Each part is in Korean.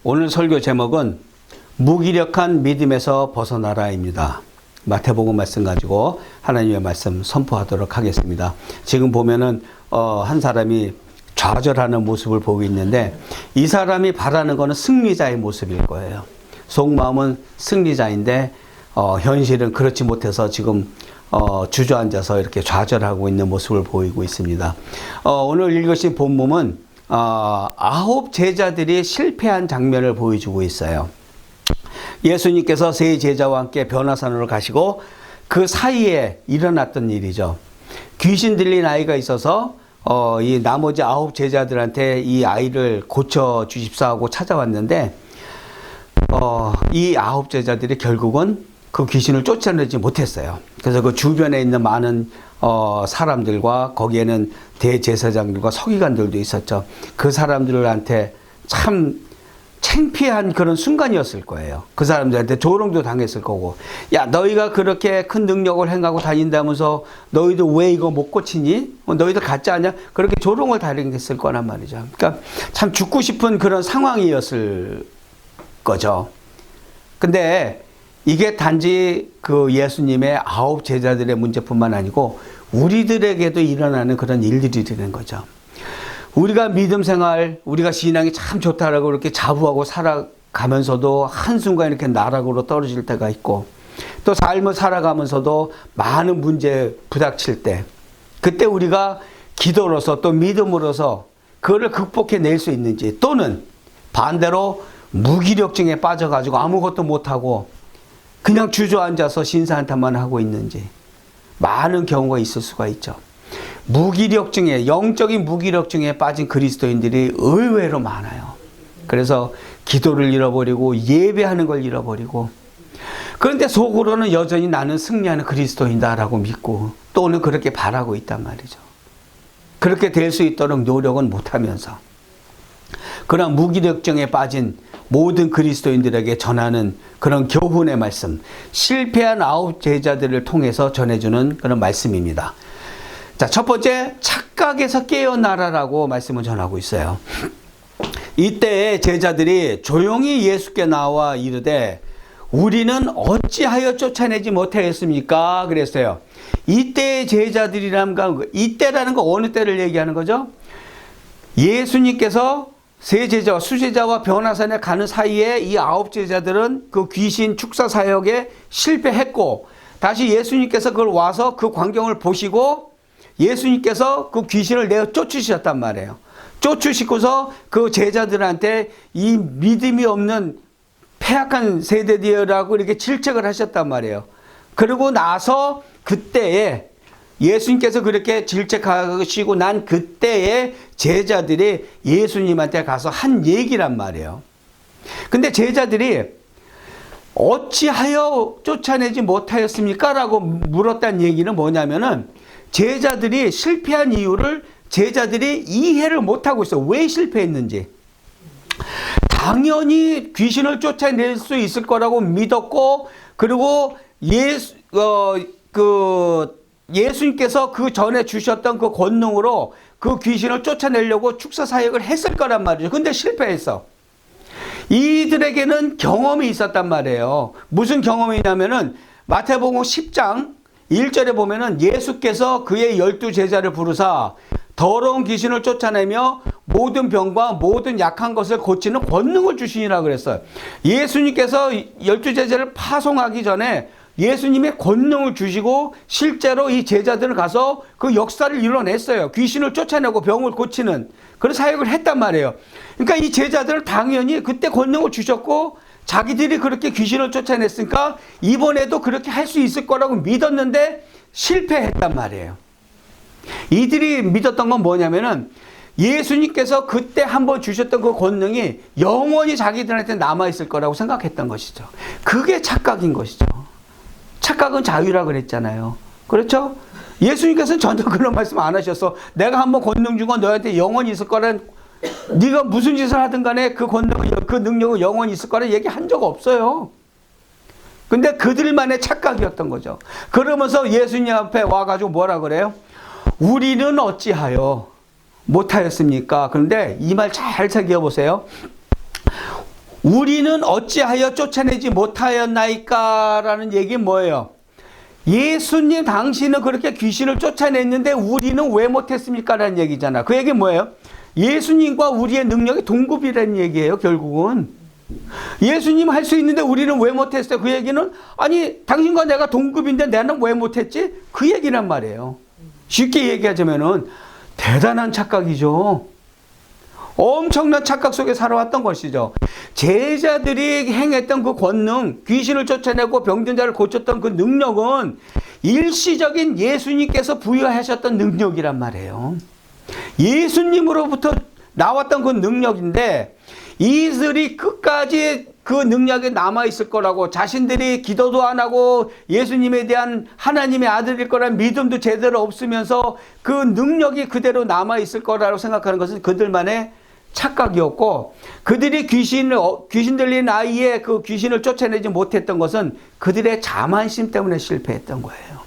오늘 설교 제목은 무기력한 믿음에서 벗어나라입니다. 마태복음 말씀 가지고 하나님의 말씀 선포하도록 하겠습니다. 지금 보면은 한 사람이 좌절하는 모습을 보고 있는데 이 사람이 바라는 거는 승리자의 모습일 거예요. 속마음은 승리자인데 현실은 그렇지 못해서 지금 주저앉아서 이렇게 좌절하고 있는 모습을 보이고 있습니다. 오늘 읽으신 본문은 9 제자들이 실패한 장면을 보여주고 있어요. 예수님께서 세 제자와 함께 변화산으로 가시고 그 사이에 일어났던 일이죠. 귀신 들린 아이가 있어서 이 나머지 9 제자들한테 이 아이를 고쳐 주십사 하고 찾아왔는데 이 9 제자들이 결국은 그 귀신을 쫓아내지 못했어요. 그래서 그 주변에 있는 많은 사람들과 거기에는 대제사장들과 서기관들도 있었죠. 그 사람들한테 참 창피한 그런 순간이었을 거예요. 그 사람들한테 조롱도 당했을 거고, 야 너희가 그렇게 큰 능력을 행하고 다닌다면서 너희도 왜 이거 못 고치니? 너희들 가짜 아니야? 그렇게 조롱을 당했을 거란 말이죠. 그러니까 참 죽고 싶은 그런 상황이었을 거죠. 근데 이게 단지 그 예수님의 9 제자들의 문제뿐만 아니고 우리들에게도 일어나는 그런 일들이 되는 거죠. 우리가 믿음 생활, 우리가 신앙이 참 좋다라고 이렇게 자부하고 살아가면서도 한순간 이렇게 나락으로 떨어질 때가 있고, 또 삶을 살아가면서도 많은 문제 부닥칠 때, 그때 우리가 기도로서 또 믿음으로서 그거를 극복해낼 수 있는지, 또는 반대로 무기력증에 빠져가지고 아무것도 못하고 그냥 주저앉아서 신사한탄만 하고 있는지, 많은 경우가 있을 수가 있죠. 무기력증에, 영적인 무기력증에 빠진 그리스도인들이 의외로 많아요. 그래서 기도를 잃어버리고 예배하는 걸 잃어버리고, 그런데 속으로는 여전히 나는 승리하는 그리스도인다라고 믿고 또는 그렇게 바라고 있단 말이죠. 그렇게 될 수 있도록 노력은 못하면서, 그런 무기력증에 빠진 모든 그리스도인들에게 전하는 그런 교훈의 말씀, 실패한 9 제자들을 통해서 전해주는 그런 말씀입니다. 자, 첫 번째, 착각에서 깨어나라라고 말씀을 전하고 있어요. 이때 제자들이 조용히 예수께 나와 이르되 우리는 어찌하여 쫓아내지 못하였습니까? 그랬어요. 이때의 제자들이라는 거, 이때라는 거 어느 때를 얘기하는 거죠? 예수님께서 세 제자와 수제자와 변화산에 가는 사이에 이 9 제자들은 그 귀신 축사 사역에 실패했고, 다시 예수님께서 그걸 와서 그 광경을 보시고 예수님께서 그 귀신을 내어 쫓으셨단 말이에요. 쫓으시고서 그 제자들한테 이 믿음이 없는 패악한 세대들이라고 이렇게 질책을 하셨단 말이에요. 그러고 나서 그때에 예수님께서 그렇게 질책하시고 난 그때에 제자들이 예수님한테 가서 한 얘기란 말이에요. 근데 제자들이 어찌하여 쫓아내지 못하였습니까? 라고 물었다는 얘기는 뭐냐면은 제자들이 실패한 이유를 제자들이 이해를 못하고 있어요. 왜 실패했는지. 당연히 귀신을 쫓아낼 수 있을 거라고 믿었고, 그리고 예수님께서 그 전에 주셨던 그 권능으로 그 귀신을 쫓아내려고 축사 사역을 했을 거란 말이죠. 근데 실패했어. 이들에게는 경험이 있었단 말이에요. 무슨 경험이냐면은 마태복음 10장 1절에 보면은 예수께서 그의 12 제자를 부르사 더러운 귀신을 쫓아내며 모든 병과 모든 약한 것을 고치는 권능을 주시니라 그랬어요. 예수님께서 12 제자를 파송하기 전에 예수님의 권능을 주시고 실제로 이 제자들을 가서 그 역사를 이뤄냈어요. 귀신을 쫓아내고 병을 고치는 그런 사역을 했단 말이에요. 그러니까 이 제자들은 당연히 그때 권능을 주셨고 자기들이 그렇게 귀신을 쫓아냈으니까 이번에도 그렇게 할 수 있을 거라고 믿었는데 실패했단 말이에요. 이들이 믿었던 건 뭐냐면은 예수님께서 그때 한번 주셨던 그 권능이 영원히 자기들한테 남아있을 거라고 생각했던 것이죠. 그게 착각인 것이죠. 착각은 자유라 그랬잖아요. 그렇죠? 예수님께서는 전혀 그런 말씀 안 하셨어. 내가 한번 권능 준 건 너한테 영원히 있을 거란, 네가 무슨 짓을 하든 간에 그 권능, 그 능력은 영원히 있을 거란 얘기 한 적 없어요. 근데 그들만의 착각이었던 거죠. 그러면서 예수님 앞에 와가지고 뭐라 그래요? 우리는 어찌하여 못하였습니까? 그런데 이 말 잘 새겨보세요. 우리는 어찌하여 쫓아내지 못하였나이까? 라는 얘기는 뭐예요? 예수님 당신은 그렇게 귀신을 쫓아냈는데 우리는 왜 못했습니까? 라는 얘기잖아. 그 얘기는 뭐예요? 예수님과 우리의 능력이 동급이라는 얘기예요, 결국은. 예수님 할 수 있는데 우리는 왜 못했어요? 그 얘기는, 아니, 당신과 내가 동급인데 나는 왜 못했지? 그 얘기란 말이에요. 쉽게 얘기하자면은 대단한 착각이죠. 엄청난 착각 속에 살아왔던 것이죠. 제자들이 행했던 그 권능, 귀신을 쫓아내고 병든 자를 고쳤던 그 능력은 일시적인 예수님께서 부여하셨던 능력이란 말이에요. 예수님으로부터 나왔던 그 능력인데 이들이 끝까지 그 능력이 남아있을 거라고, 자신들이 기도도 안 하고 예수님에 대한 하나님의 아들일 거라는 믿음도 제대로 없으면서 그 능력이 그대로 남아있을 거라고 생각하는 것은 그들만의 착각이었고, 그들이 귀신 들린 아이의 그 귀신을 쫓아내지 못했던 것은 그들의 자만심 때문에 실패했던 거예요.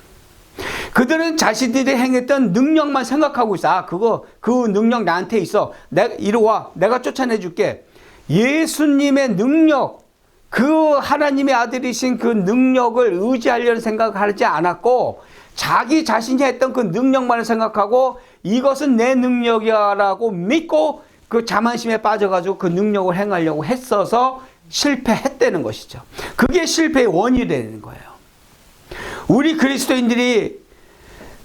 그들은 자신들이 행했던 능력만 생각하고 있어. 아, 그 능력 나한테 있어. 이리 와. 내가 쫓아내 줄게. 예수님의 능력, 그 하나님의 아들이신 그 능력을 의지하려는 생각을 하지 않았고, 자기 자신이 했던 그 능력만을 생각하고 이것은 내 능력이야 라고 믿고 그 자만심에 빠져가지고 그 능력을 행하려고 했어서 실패했다는 것이죠. 그게 실패의 원인이 되는 거예요. 우리 그리스도인들이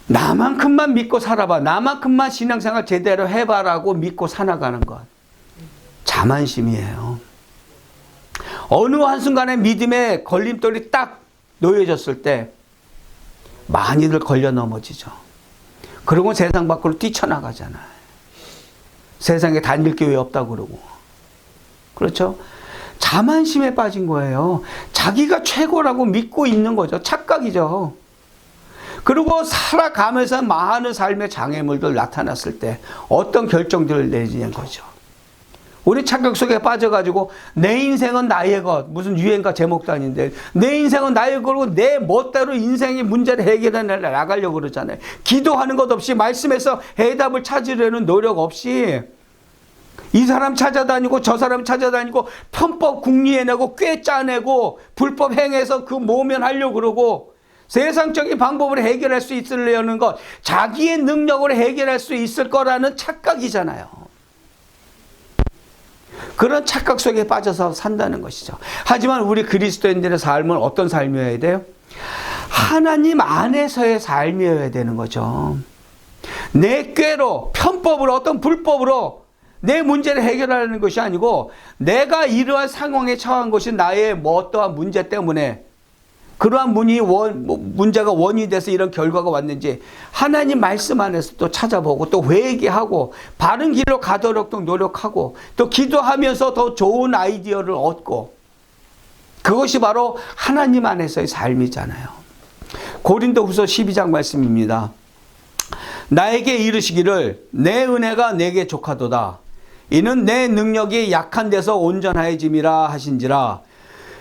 나만큼만 믿고 살아봐, 나만큼만 신앙생활 제대로 해봐라고 믿고 살아가는 것, 자만심이에요. 어느 한순간에 믿음의 걸림돌이 딱 놓여졌을 때 많이들 걸려 넘어지죠. 그리고 세상 밖으로 뛰쳐나가잖아요. 세상에 다닐 게 왜 없다고 그러고. 그렇죠? 자만심에 빠진 거예요. 자기가 최고라고 믿고 있는 거죠. 착각이죠. 그리고 살아가면서 많은 삶의 장애물들 나타났을 때 어떤 결정들을 내지는 거죠. 우리 착각 속에 빠져가지고 내 인생은 나의 것, 무슨 유행가 제목도 아닌데 내 인생은 나의 거고 내 멋대로 인생의 문제를 해결해 나가려고 그러잖아요. 기도하는 것 없이 말씀에서 해답을 찾으려는 노력 없이 이 사람 찾아다니고 저 사람 찾아다니고 편법 궁리해내고 꿰짜내고 불법 행해서 그 모면하려고 그러고 세상적인 방법으로 해결할 수 있으려는 것, 자기의 능력으로 해결할 수 있을 거라는 착각이잖아요. 그런 착각 속에 빠져서 산다는 것이죠. 하지만 우리 그리스도인들의 삶은 어떤 삶이어야 돼요? 하나님 안에서의 삶이어야 되는 거죠. 내 꾀로, 편법으로, 어떤 불법으로 내 문제를 해결하는 것이 아니고 내가 이러한 상황에 처한 것이 나의 어떠한 문제 때문에 그러한 문제가 원인이 돼서 이런 결과가 왔는지 하나님 말씀 안에서 또 찾아보고 또 회개하고 바른 길로 가도록 또 노력하고 또 기도하면서 더 좋은 아이디어를 얻고, 그것이 바로 하나님 안에서의 삶이잖아요. 고린도후서 12장 말씀입니다. 나에게 이르시기를 내 은혜가 내게 족하도다. 이는 내 능력이 약한 데서 온전하여짐이라 하신지라.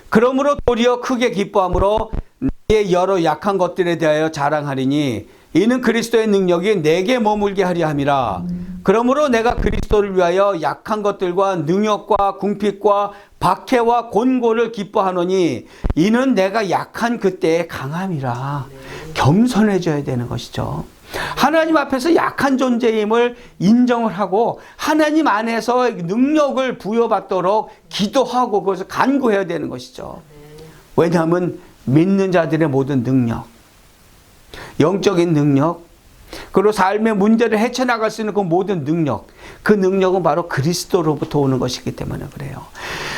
그러므로 도리어 크게 기뻐함으로 나의 여러 약한 것들에 대하여 자랑하리니 이는 그리스도의 능력이 내게 머물게 하려 함이라. 그러므로 내가 그리스도를 위하여 약한 것들과 능력과 궁핍과 박해와 곤고를 기뻐하노니 이는 내가 약한 그때의 강함이라. 겸손해져야 되는 것이죠. 하나님 앞에서 약한 존재임을 인정을 하고 하나님 안에서 능력을 부여받도록 기도하고 그것을 간구해야 되는 것이죠. 왜냐하면 믿는 자들의 모든 능력, 영적인 능력, 그리고 삶의 문제를 헤쳐나갈 수 있는 그 모든 능력, 그 능력은 바로 그리스도로부터 오는 것이기 때문에 그래요.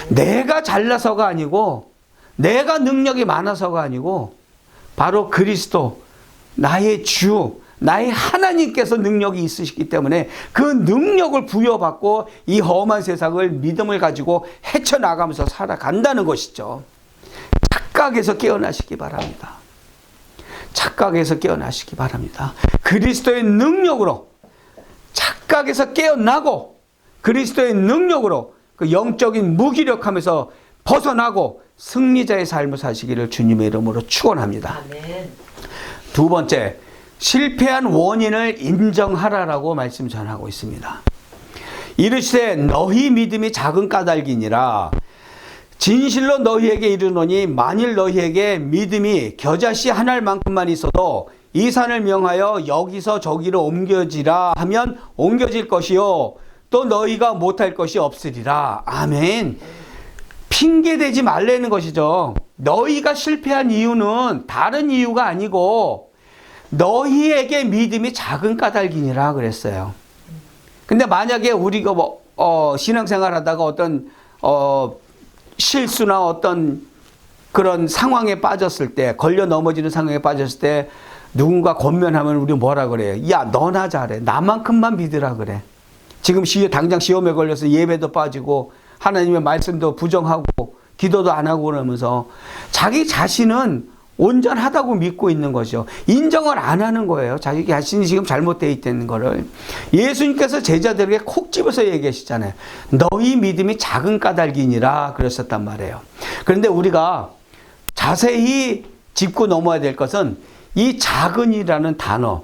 내가 잘나서가 아니고 내가 능력이 많아서가 아니고 바로 그리스도, 나의 주, 나의 하나님께서 능력이 있으시기 때문에 그 능력을 부여받고 이 험한 세상을 믿음을 가지고 헤쳐나가면서 살아간다는 것이죠. 착각에서 깨어나시기 바랍니다. 착각에서 깨어나시기 바랍니다. 그리스도의 능력으로 착각에서 깨어나고 그리스도의 능력으로 그 영적인 무기력함에서 벗어나고 승리자의 삶을 사시기를 주님의 이름으로 축원합니다. 아멘. 두 번째, 실패한 원인을 인정하라라고 말씀 전하고 있습니다. 이르시되 너희 믿음이 작은 까닭이니라. 진실로 너희에게 이르노니 만일 너희에게 믿음이 겨자씨 한 알만큼만 있어도 이 산을 명하여 여기서 저기로 옮겨지라 하면 옮겨질 것이요 또 너희가 못할 것이 없으리라. 아멘. 핑계대지 말라는 것이죠. 너희가 실패한 이유는 다른 이유가 아니고 너희에게 믿음이 작은 까닭이니라 그랬어요. 근데 만약에 우리가 신앙생활 하다가 어떤 실수나 어떤 그런 상황에 빠졌을 때, 걸려 넘어지는 상황에 빠졌을 때 누군가 권면하면 우리 뭐라 그래요? 야, 너나 잘해. 나만큼만 믿으라 그래. 지금 당장 시험에 걸려서 예배도 빠지고 하나님의 말씀도 부정하고 기도도 안 하고 그러면서 자기 자신은 온전하다고 믿고 있는 거죠. 인정을 안 하는 거예요. 자기 자신이 지금 잘못되어 있다는 거를. 예수님께서 제자들에게 콕 집어서 얘기하시잖아요. 너희 믿음이 작은 까닭이니라 그러셨단 말이에요. 그런데 우리가 자세히 짚고 넘어야 될 것은 이 작은이라는 단어.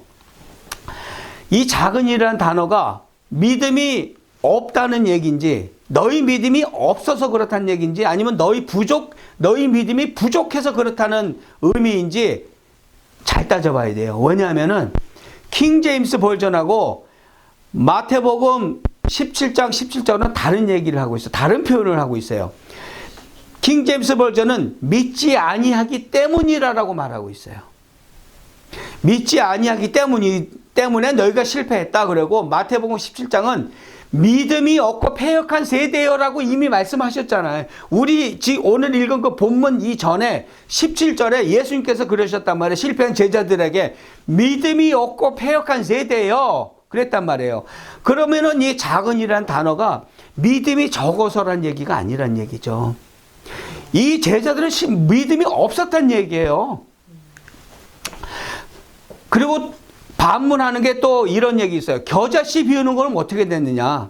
이 작은이라는 단어가 믿음이 없다는 얘기인지 너희 믿음이 없어서 그렇다는 얘기인지 아니면 너희 믿음이 부족해서 그렇다는 의미인지 잘 따져봐야 돼요. 왜냐하면은 킹제임스 버전하고 마태복음 17장 17절은 다른 얘기를 하고 있어요. 다른 표현을 하고 있어요. 킹제임스 버전은 믿지 아니하기 때문이라고 말하고 있어요. 믿지 아니하기 때문에 너희가 실패했다 그러고 마태복음 17장은 믿음이 없고 패역한 세대여라고 이미 말씀하셨잖아요. 우리 오늘 읽은 그 본문 이전에 17절에 예수님께서 그러셨단 말이에요. 실패한 제자들에게 믿음이 없고 패역한 세대여 그랬단 말이에요. 그러면은 이 작은이라는 단어가 믿음이 적어서란 얘기가 아니란 얘기죠. 이 제자들은 믿음이 없었단 얘기예요. 그리고 반문하는 게 또 이런 얘기 있어요. 겨자씨 비우는 건 어떻게 됐느냐.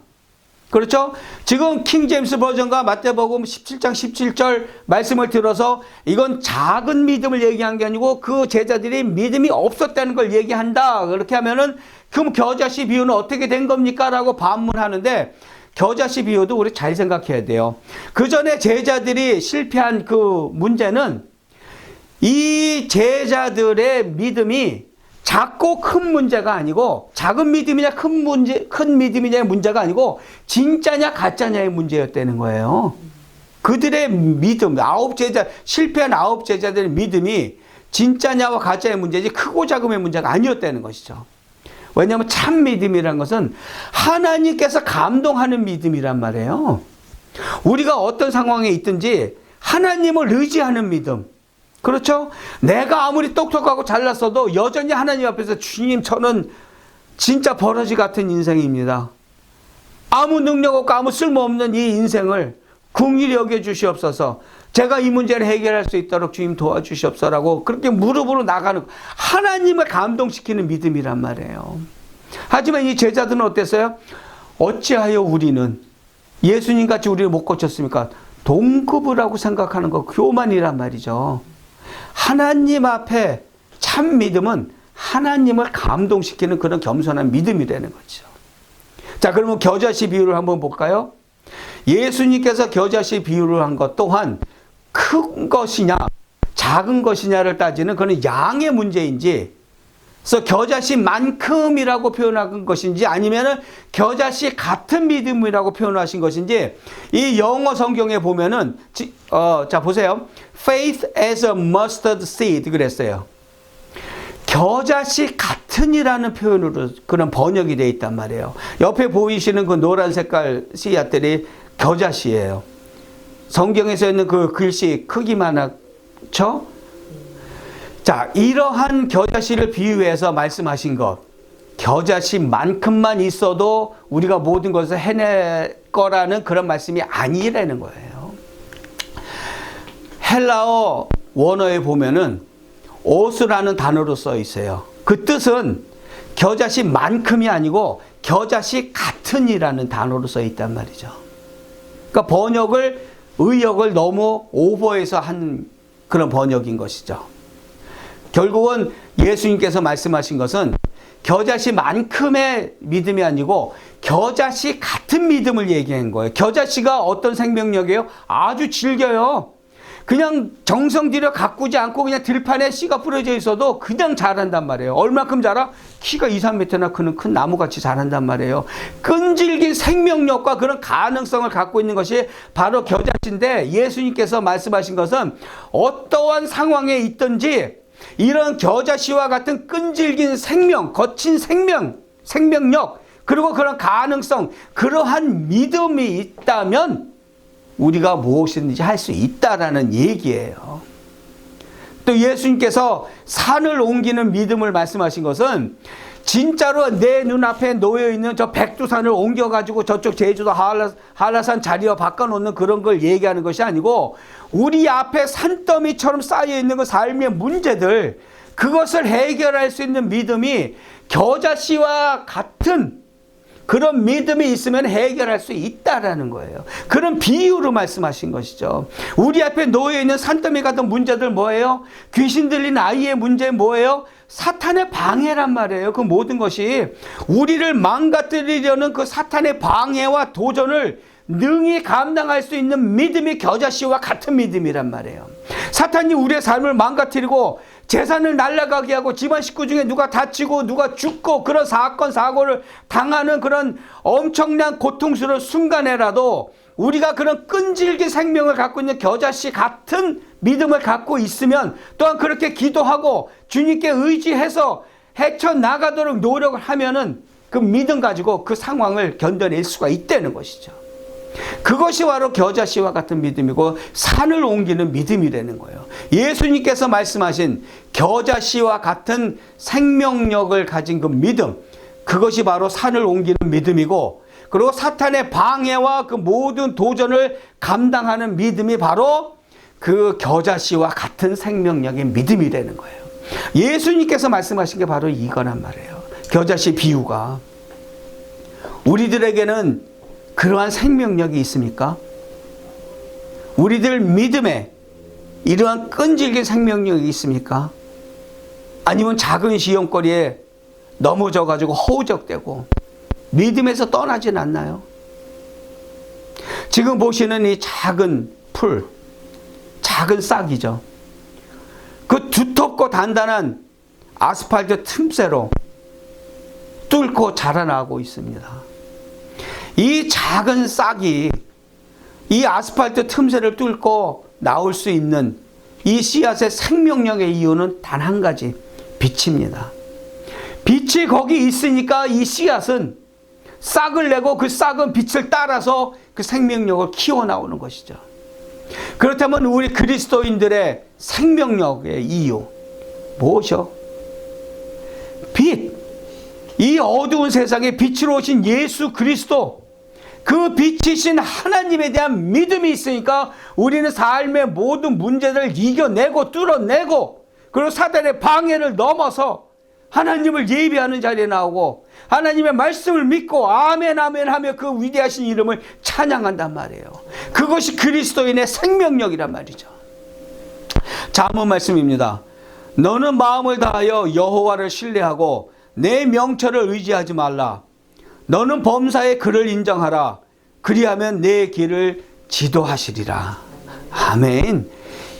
그렇죠? 지금 킹제임스 버전과 마태복음 17장 17절 말씀을 들어서 이건 작은 믿음을 얘기한 게 아니고 그 제자들이 믿음이 없었다는 걸 얘기한다. 그렇게 하면은 그럼 겨자씨 비유는 어떻게 된 겁니까? 라고 반문하는데 겨자씨 비유도 우리 잘 생각해야 돼요. 그 전에 제자들이 실패한 그 문제는 이 제자들의 믿음이 작고 큰 문제가 아니고 작은 믿음이냐 큰 믿음이냐의 문제가 아니고 진짜냐 가짜냐의 문제였다는 거예요. 그들의 믿음, 실패한 9 제자들의 믿음이 진짜냐와 가짜의 문제지 크고 작음의 문제가 아니었다는 것이죠. 왜냐하면 참 믿음이란 것은 하나님께서 감동하는 믿음이란 말이에요. 우리가 어떤 상황에 있든지 하나님을 의지하는 믿음. 그렇죠? 내가 아무리 똑똑하고 잘났어도 여전히 하나님 앞에서 주님 저는 진짜 버러지 같은 인생입니다. 아무 능력 없고 아무 쓸모없는 이 인생을 긍휼히 여겨주시옵소서. 제가 이 문제를 해결할 수 있도록 주님 도와주시옵소서라고 그렇게 무릎으로 나가는 하나님을 감동시키는 믿음이란 말이에요. 하지만 이 제자들은 어땠어요? 어찌하여 우리는 예수님같이 우리를 못 고쳤습니까? 동급이라고 생각하는 거 교만이란 말이죠. 하나님 앞에 참 믿음은 하나님을 감동시키는 그런 겸손한 믿음이라는 거죠. 자, 그러면 겨자씨 비유를 한번 볼까요? 예수님께서 겨자씨 비유를 한 것 또한 큰 것이냐 작은 것이냐를 따지는 그런 양의 문제인지, 그래서 겨자씨만큼이라고 표현한 것인지 아니면은 겨자씨 같은 믿음이라고 표현하신 것인지, 이 영어 성경에 보면은 자 보세요. Faith as a mustard seed 그랬어요. 겨자씨 같은이라는 표현으로 그런 번역이 되어 있단 말이에요. 옆에 보이시는 그 노란 색깔 씨앗들이 겨자씨예요. 성경에서 있는 그 글씨 크기만 하죠? 자, 이러한 겨자씨를 비유해서 말씀하신 것, 겨자씨만큼만 있어도 우리가 모든 것을 해낼 거라는 그런 말씀이 아니라는 거예요. 헬라어 원어에 보면은 오스라는 단어로 써 있어요. 그 뜻은 겨자씨만큼이 아니고 겨자씨 같은이라는 단어로 써 있단 말이죠. 그러니까 의역을 너무 오버해서 한 그런 번역인 것이죠. 결국은 예수님께서 말씀하신 것은 겨자씨만큼의 믿음이 아니고 겨자씨 같은 믿음을 얘기한 거예요. 겨자씨가 어떤 생명력이에요? 아주 질겨요. 그냥 정성 들여 가꾸지 않고 그냥 들판에 씨가 뿌려져 있어도 그냥 자란단 말이에요. 얼마큼 자라? 키가 2, 3m나 크는 큰 나무같이 자란단 말이에요. 끈질긴 생명력과 그런 가능성을 갖고 있는 것이 바로 겨자씨인데, 예수님께서 말씀하신 것은 어떠한 상황에 있든지 이런 겨자씨와 같은 끈질긴 생명, 거친 생명력, 그리고 그런 가능성, 그러한 믿음이 있다면 우리가 무엇이든지 할 수 있다라는 얘기예요. 또 예수님께서 산을 옮기는 믿음을 말씀하신 것은 진짜로 내 눈앞에 놓여있는 저 백두산을 옮겨가지고 저쪽 제주도 한라산 자리와 바꿔놓는 그런 걸 얘기하는 것이 아니고, 우리 앞에 산더미처럼 쌓여있는 그 삶의 문제들, 그것을 해결할 수 있는 믿음이 겨자씨와 같은 그런 믿음이 있으면 해결할 수 있다라는 거예요. 그런 비유로 말씀하신 것이죠. 우리 앞에 놓여있는 산더미 같은 문제들 뭐예요? 귀신 들린 아이의 문제 뭐예요? 사탄의 방해란 말이에요. 그 모든 것이 우리를 망가뜨리려는 그 사탄의 방해와 도전을 능히 감당할 수 있는 믿음이 겨자씨와 같은 믿음이란 말이에요. 사탄이 우리의 삶을 망가뜨리고 재산을 날아가게 하고 집안 식구 중에 누가 다치고 누가 죽고 그런 사건 사고를 당하는 그런 엄청난 고통스러운 순간에라도 우리가 그런 끈질긴 생명을 갖고 있는 겨자씨 같은 믿음을 갖고 있으면, 또한 그렇게 기도하고 주님께 의지해서 헤쳐나가도록 노력을 하면은 그 믿음 가지고 그 상황을 견뎌낼 수가 있다는 것이죠. 그것이 바로 겨자씨와 같은 믿음이고 산을 옮기는 믿음이라는 거예요. 예수님께서 말씀하신 겨자씨와 같은 생명력을 가진 그 믿음, 그것이 바로 산을 옮기는 믿음이고, 그리고 사탄의 방해와 그 모든 도전을 감당하는 믿음이 바로 그 겨자씨와 같은 생명력의 믿음이 되는 거예요. 예수님께서 말씀하신 게 바로 이거란 말이에요. 겨자씨 비유가. 우리들에게는 그러한 생명력이 있습니까? 우리들 믿음에 이러한 끈질긴 생명력이 있습니까? 아니면 작은 시험거리에 넘어져가지고 허우적대고 믿음에서 떠나진 않나요? 지금 보시는 이 작은 풀, 작은 싹이죠. 그 두텁고 단단한 아스팔트 틈새로 뚫고 자라나고 있습니다. 이 작은 싹이 이 아스팔트 틈새를 뚫고 나올 수 있는 이 씨앗의 생명력의 이유는 단 한 가지, 빛입니다. 빛이 거기 있으니까 이 씨앗은 싹을 내고 그 싹은 빛을 따라서 그 생명력을 키워나오는 것이죠. 그렇다면 우리 그리스도인들의 생명력의 이유 무엇이요? 빛. 이 어두운 세상에 빛으로 오신 예수 그리스도, 그 빛이신 하나님에 대한 믿음이 있으니까 우리는 삶의 모든 문제를 이겨내고 뚫어내고, 그리고 사단의 방해를 넘어서 하나님을 예배하는 자리에 나오고 하나님의 말씀을 믿고 아멘 아멘 하며 그 위대하신 이름을 찬양한단 말이에요. 그것이 그리스도인의 생명력이란 말이죠. 잠언 말씀입니다. 너는 마음을 다하여 여호와를 신뢰하고 내 명철을 의지하지 말라. 너는 범사의 그를 인정하라. 그리하면 내 길을 지도하시리라. 아멘.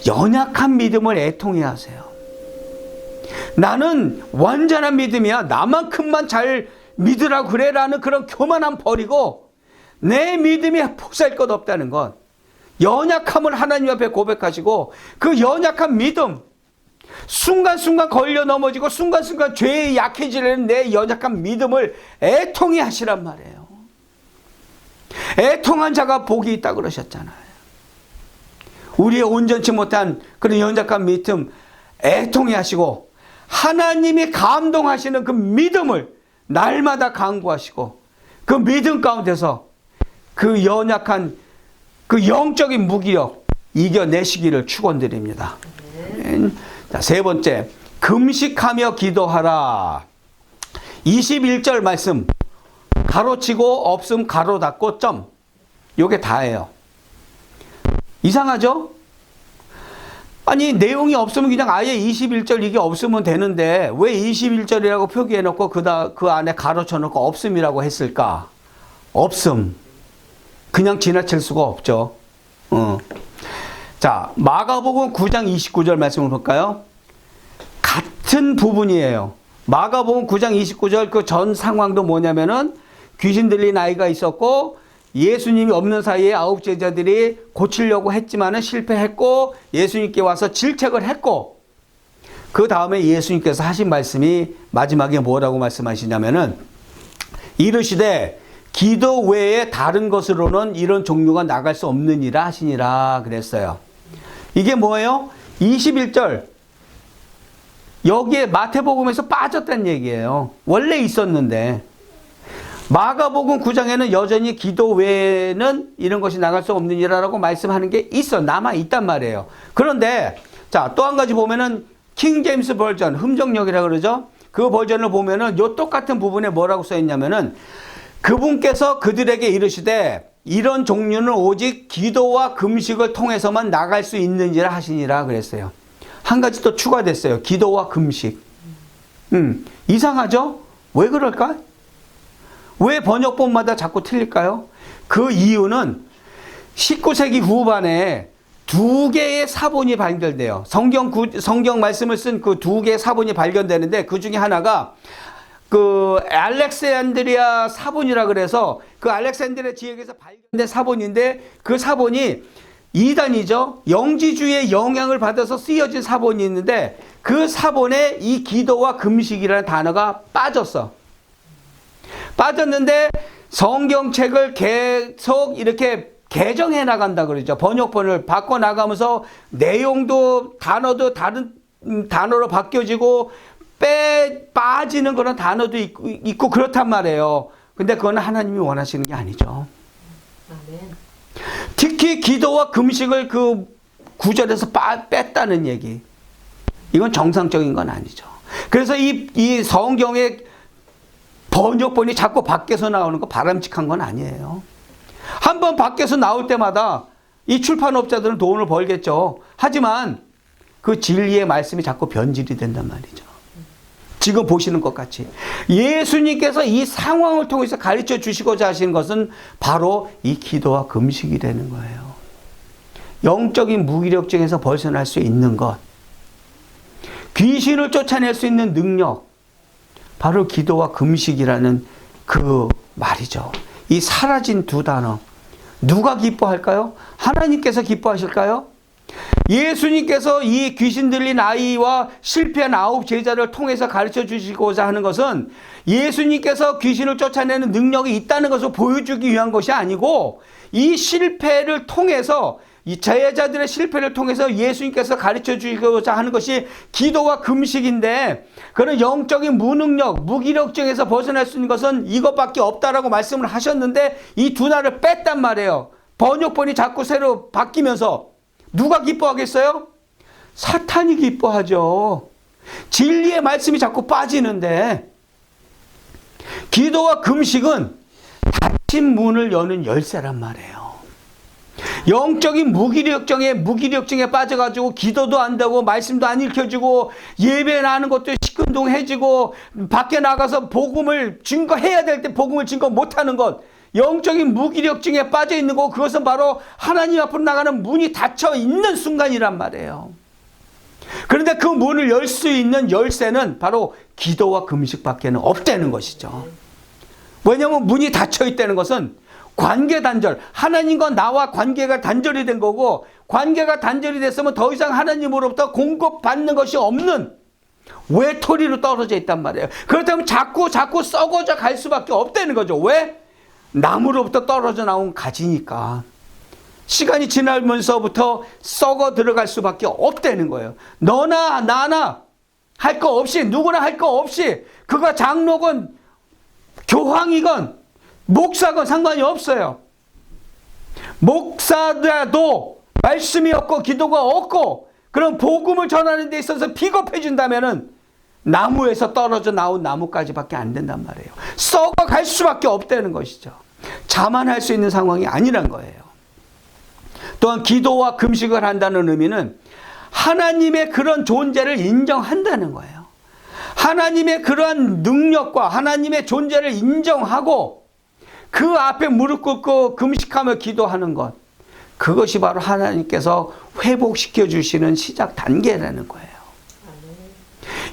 연약한 믿음을 애통해야 하세요. 나는 완전한 믿음이야, 나만큼만 잘 믿으라고 그래라는 그런 교만함 버리고 내 믿음이 폭살 것 없다는 것, 연약함을 하나님 앞에 고백하시고 그 연약한 믿음, 순간순간 걸려 넘어지고 순간순간 죄에 약해지는 내 연약한 믿음을 애통히 하시란 말이에요. 애통한 자가 복이 있다 그러셨잖아요. 우리의 온전치 못한 그런 연약한 믿음 애통히 하시고 하나님이 감동하시는 그 믿음을 날마다 강구하시고 그 믿음 가운데서 그 연약한 그 영적인 무기력 이겨내시기를 축원드립니다. 자, 세 번째, 금식하며 기도하라. 21절 말씀 가로치고 없음 가로 닫고 점, 요게 다예요. 이상하죠? 아니 내용이 없으면 그냥 아예 21절 이게 없으면 되는데 왜 21절이라고 표기해놓고 그 안에 가로쳐놓고 없음이라고 했을까? 없음. 그냥 지나칠 수가 없죠. 자, 마가복음 9장 29절 말씀을 볼까요? 같은 부분이에요. 마가복음 9장 29절 그 전 상황도 뭐냐면은 귀신 들린 아이가 있었고 예수님이 없는 사이에 9 제자들이 고치려고 했지만은 실패했고 예수님께 와서 질책을 했고 그 다음에 예수님께서 하신 말씀이 마지막에 뭐라고 말씀하시냐면은 이르시되 기도 외에 다른 것으로는 이런 종류가 나갈 수 없느니라 하시니라 그랬어요. 이게 뭐예요? 21절. 여기에 마태복음에서 빠졌다는 얘기예요. 원래 있었는데 마가복음 9장에는 여전히 기도 외에는 이런 것이 나갈 수 없느니라라고 말씀하는 게 남아 있단 말이에요. 그런데 자, 또 한 가지 보면은 킹 제임스 버전, 흠정역이라고 그러죠. 그 버전을 보면은 요 똑같은 부분에 뭐라고 써 있냐면은 그분께서 그들에게 이르시되 이런 종류는 오직 기도와 금식을 통해서만 나갈 수 있는지라 하시니라 그랬어요. 한 가지 또 추가됐어요. 기도와 금식. 이상하죠? 왜 그럴까? 왜 번역본마다 자꾸 틀릴까요? 그 이유는 19세기 후반에 2개의 사본이 발견돼요. 성경 말씀을 쓴 그 2개의 사본이 발견되는데 그 중에 하나가 그 알렉산드리아 사본이라 그래서 그 알렉산드리아 지역에서 발견된 사본인데 그 사본이 이단이죠. 영지주의의 영향을 받아서 쓰여진 사본이 있는데 그 사본에 이 기도와 금식이라는 단어가 빠졌는데 성경책을 계속 이렇게 개정해 나간다 그러죠. 번역본을 바꿔 나가면서 내용도 단어도 다른 단어로 바뀌어지고 빠지는 그런 단어도 있고 그렇단 말이에요. 근데 그건 하나님이 원하시는 게 아니죠. 아멘. 특히 기도와 금식을 그 구절에서 뺐다는 얘기. 이건 정상적인 건 아니죠. 그래서 이 성경의 번역본이 자꾸 밖에서 나오는 거 바람직한 건 아니에요. 한번 밖에서 나올 때마다 이 출판업자들은 돈을 벌겠죠. 하지만 그 진리의 말씀이 자꾸 변질이 된단 말이죠. 지금 보시는 것 같이 예수님께서 이 상황을 통해서 가르쳐 주시고자 하시는 것은 바로 이 기도와 금식이 되는 거예요. 영적인 무기력증에서 벗어날 수 있는 것, 귀신을 쫓아낼 수 있는 능력, 바로 기도와 금식이라는 그 말이죠. 이 사라진 두 단어, 누가 기뻐할까요? 하나님께서 기뻐하실까요? 예수님께서 이 귀신 들린 아이와 실패한 9 제자를 통해서 가르쳐 주시고자 하는 것은 예수님께서 귀신을 쫓아내는 능력이 있다는 것을 보여주기 위한 것이 아니고 이 실패를 통해서 이 제자들의 실패를 통해서 예수님께서 가르쳐 주시고자 하는 것이 기도와 금식인데 그런 영적인 무능력, 무기력증에서 벗어날 수 있는 것은 이것밖에 없다라고 말씀을 하셨는데 이 두 단어를 뺐단 말이에요. 번역본이 자꾸 새로 바뀌면서 누가 기뻐하겠어요? 사탄이 기뻐하죠. 진리의 말씀이 자꾸 빠지는데 기도와 금식은 닫힌 문을 여는 열쇠란 말이에요. 영적인 무기력증에 빠져가지고 기도도 안 되고 말씀도 안 읽혀지고 예배 나는 것도 시큰둥해지고 밖에 나가서 복음을 증거해야 될 때 복음을 증거 못하는 것, 영적인 무기력증에 빠져 있는 거, 그것은 바로 하나님 앞으로 나가는 문이 닫혀 있는 순간이란 말이에요. 그런데 그 문을 열 수 있는 열쇠는 바로 기도와 금식밖에는 없다는 것이죠. 왜냐하면 문이 닫혀 있다는 것은 관계 단절, 하나님과 나와 관계가 단절이 된 거고, 관계가 단절이 됐으면 더 이상 하나님으로부터 공급받는 것이 없는 외톨이로 떨어져 있단 말이에요. 그렇다면 자꾸 썩어져 갈 수밖에 없다는 거죠. 왜? 나무로부터 떨어져 나온 가지니까. 시간이 지나면서부터 썩어 들어갈 수밖에 없다는 거예요. 너나 나나 할 거 없이, 누구나 할 거 없이, 그가 장로건 교황이건 목사건 상관이 없어요. 목사라도 말씀이 없고 기도가 없고 그런 복음을 전하는 데 있어서 비겁해진다면은 나무에서 떨어져 나온 나무까지밖에 안 된단 말이에요. 썩어갈 수밖에 없다는 것이죠. 자만할 수 있는 상황이 아니란 거예요. 또한 기도와 금식을 한다는 의미는 하나님의 그런 존재를 인정한다는 거예요. 하나님의 그러한 능력과 하나님의 존재를 인정하고 그 앞에 무릎 꿇고 금식하며 기도하는 것, 그것이 바로 하나님께서 회복시켜 주시는 시작 단계라는 거예요.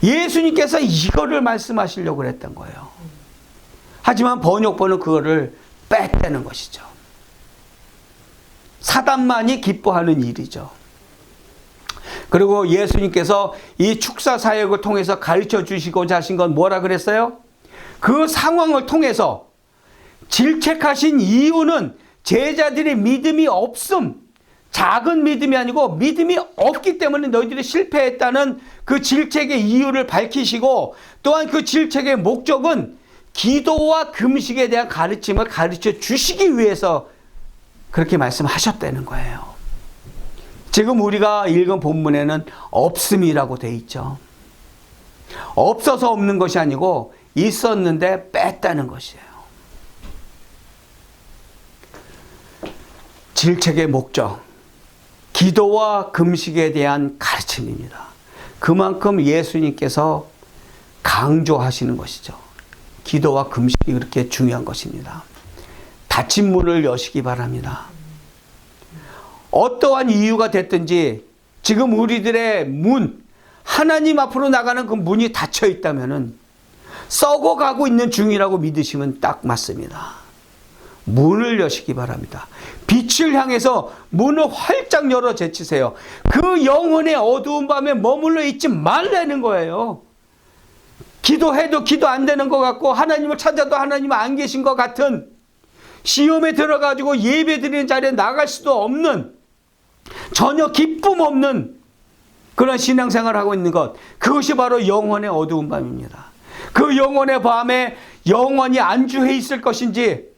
예수님께서 이거를 말씀하시려고 그랬던 거예요. 하지만 번역본은 그거를 뺐다는 것이죠. 사단만이 기뻐하는 일이죠. 그리고 예수님께서 이 축사 사역을 통해서 가르쳐 주시고자 하신 건 뭐라 그랬어요? 그 상황을 통해서 질책하신 이유는 제자들의 믿음이 없음, 작은 믿음이 아니고 믿음이 없기 때문에 너희들이 실패했다는 그 질책의 이유를 밝히시고, 또한 그 질책의 목적은 기도와 금식에 대한 가르침을 가르쳐 주시기 위해서 그렇게 말씀하셨다는 거예요. 지금 우리가 읽은 본문에는 없음이라고 돼 있죠. 없어서 없는 것이 아니고 있었는데 뺐다는 것이에요. 질책의 목적, 기도와 금식에 대한 가르침입니다. 그만큼 예수님께서 강조하시는 것이죠. 기도와 금식이 그렇게 중요한 것입니다. 닫힌 문을 여시기 바랍니다. 어떠한 이유가 됐든지 지금 우리들의 문, 하나님 앞으로 나가는 그 문이 닫혀 있다면 썩어가고 있는 중이라고 믿으시면 딱 맞습니다. 문을 여시기 바랍니다. 빛을 향해서 문을 활짝 열어 제치세요. 그 영혼의 어두운 밤에 머물러 있지 말라는 거예요. 기도해도 기도 안 되는 것 같고 하나님을 찾아도 하나님은 안 계신 것 같은, 시험에 들어가지고 예배 드리는 자리에 나갈 수도 없는, 전혀 기쁨 없는 그런 신앙생활을 하고 있는 것, 그것이 바로 영혼의 어두운 밤입니다. 그 영혼의 밤에 영원히 안주해 있을 것인지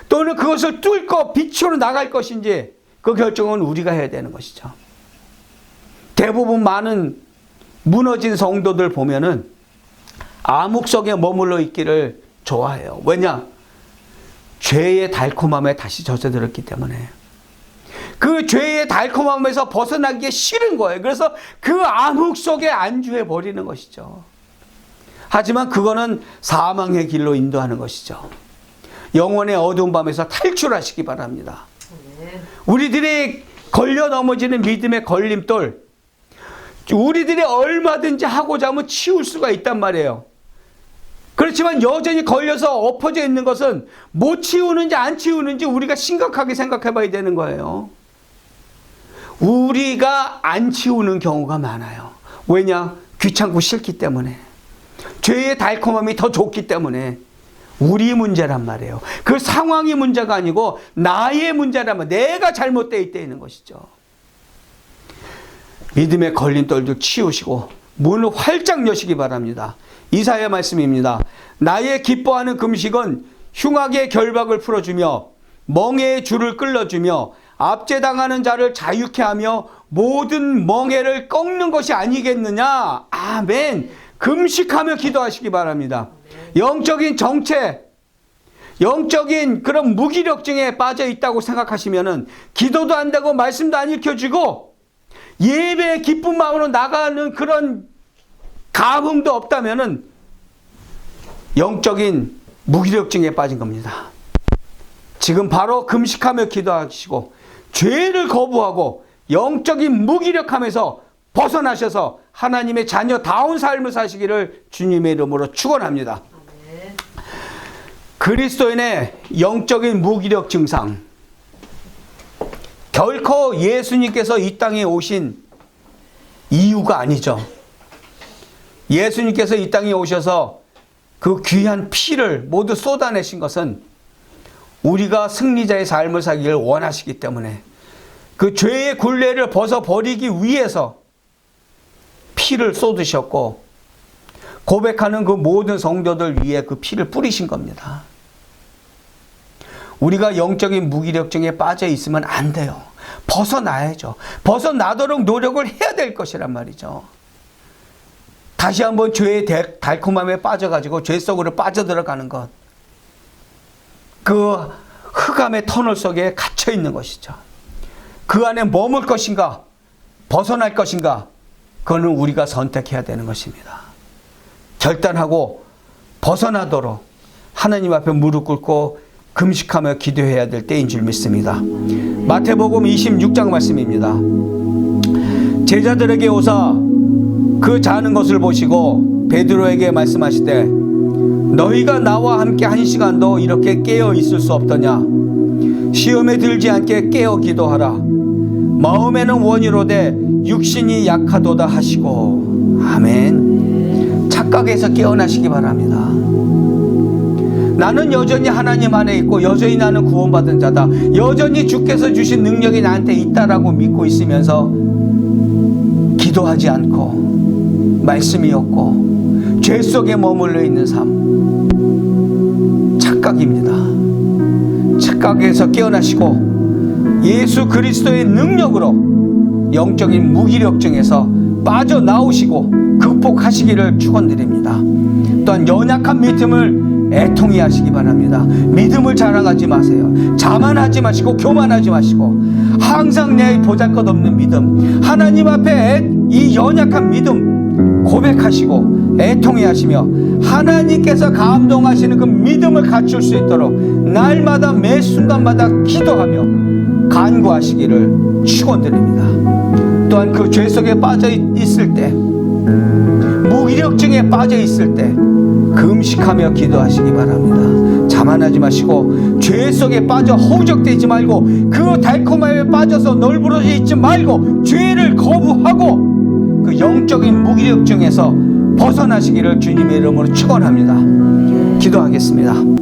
또는 그것을 뚫고 빛으로 나갈 것인지 그 결정은 우리가 해야 되는 것이죠. 대부분 많은 무너진 성도들 보면은 암흑 속에 머물러 있기를 좋아해요. 왜냐? 죄의 달콤함에 다시 젖어들었기 때문에. 그 죄의 달콤함에서 벗어나기 싫은 거예요. 그래서 그 암흑 속에 안주해 버리는 것이죠. 하지만 그거는 사망의 길로 인도하는 것이죠. 영혼의 어두운 밤에서 탈출하시기 바랍니다. 우리들이 걸려 넘어지는 믿음의 걸림돌, 우리들이 얼마든지 하고자 하면 치울 수가 있단 말이에요. 그렇지만 여전히 걸려서 엎어져 있는 것은 못 치우는지 안 치우는지 우리가 심각하게 생각해 봐야 되는 거예요. 우리가 안 치우는 경우가 많아요. 왜냐? 귀찮고 싫기 때문에. 죄의 달콤함이 더 좋기 때문에. 우리 문제란 말이에요. 그 상황이 문제가 아니고 나의 문제라면, 내가 잘못되어 있는 것이죠. 믿음의 걸림돌도 치우시고 문을 활짝 여시기 바랍니다. 이사야 말씀입니다. 나의 기뻐하는 금식은 흉악의 결박을 풀어주며 멍에의 줄을 끌어주며 압제당하는 자를 자유케 하며 모든 멍에를 꺾는 것이 아니겠느냐. 아멘. 금식하며 기도하시기 바랍니다. 영적인 정체, 영적인 그런 무기력증에 빠져 있다고 생각하시면은 기도도 안 되고 말씀도 안 읽혀지고 예배의 기쁜 마음으로 나가는 그런 감흥도 없다면은 영적인 무기력증에 빠진 겁니다. 지금 바로 금식하며 기도하시고 죄를 거부하고 영적인 무기력함에서 벗어나셔서 하나님의 자녀다운 삶을 사시기를 주님의 이름으로 축원합니다. 그리스도인의 영적인 무기력 증상, 결코 예수님께서 이 땅에 오신 이유가 아니죠. 예수님께서 이 땅에 오셔서 그 귀한 피를 모두 쏟아내신 것은 우리가 승리자의 삶을 살기를 원하시기 때문에, 그 죄의 굴레를 벗어버리기 위해서 피를 쏟으셨고 고백하는 그 모든 성도들 위해 그 피를 뿌리신 겁니다. 우리가 영적인 무기력증에 빠져 있으면 안 돼요. 벗어나야죠. 벗어나도록 노력을 해야 될 것이란 말이죠. 다시 한번 죄의 달콤함에 빠져가지고 죄 속으로 빠져들어가는 것, 그 흑암의 터널 속에 갇혀 있는 것이죠. 그 안에 머물 것인가 벗어날 것인가, 그거는 우리가 선택해야 되는 것입니다. 결단하고 벗어나도록 하나님 앞에 무릎 꿇고 금식하며 기도해야 될 때인 줄 믿습니다. 마태복음 26장 말씀입니다. 제자들에게 오사 그 자는 것을 보시고 베드로에게 말씀하시되 너희가 나와 함께 한 시간도 이렇게 깨어 있을 수 없더냐. 시험에 들지 않게 깨어 기도하라. 마음에는 원이로되 육신이 약하도다 하시고. 아멘. 착각에서 깨어나시기 바랍니다. 나는 여전히 하나님 안에 있고 여전히 나는 구원받은 자다. 여전히 주께서 주신 능력이 나한테 있다라고 믿고 있으면서 기도하지 않고 말씀이 없고 죄 속에 머물러 있는 삶, 착각입니다. 착각에서 깨어나시고 예수 그리스도의 능력으로 영적인 무기력증에서 빠져나오시고 극복하시기를 축원드립니다. 또한 연약한 믿음을 애통히 하시기 바랍니다. 믿음을 자랑하지 마세요. 자만하지 마시고 교만하지 마시고 항상 내 보잘것없는 믿음, 하나님 앞에 이 연약한 믿음 고백하시고 애통히 하시며 하나님께서 감동하시는 그 믿음을 갖출 수 있도록 날마다 매 순간마다 기도하며 간구하시기를 축원드립니다. 또한 그 죄 속에 빠져 있을 때, 무기력증에 빠져 있을 때 금식하며 기도하시기 바랍니다. 자만하지 마시고 죄 속에 빠져 허우적대지 말고 그 달콤함에 빠져서 널브러져 있지 말고 죄를 거부하고 그 영적인 무기력증에서 벗어나시기를 주님의 이름으로 축원합니다. 기도하겠습니다.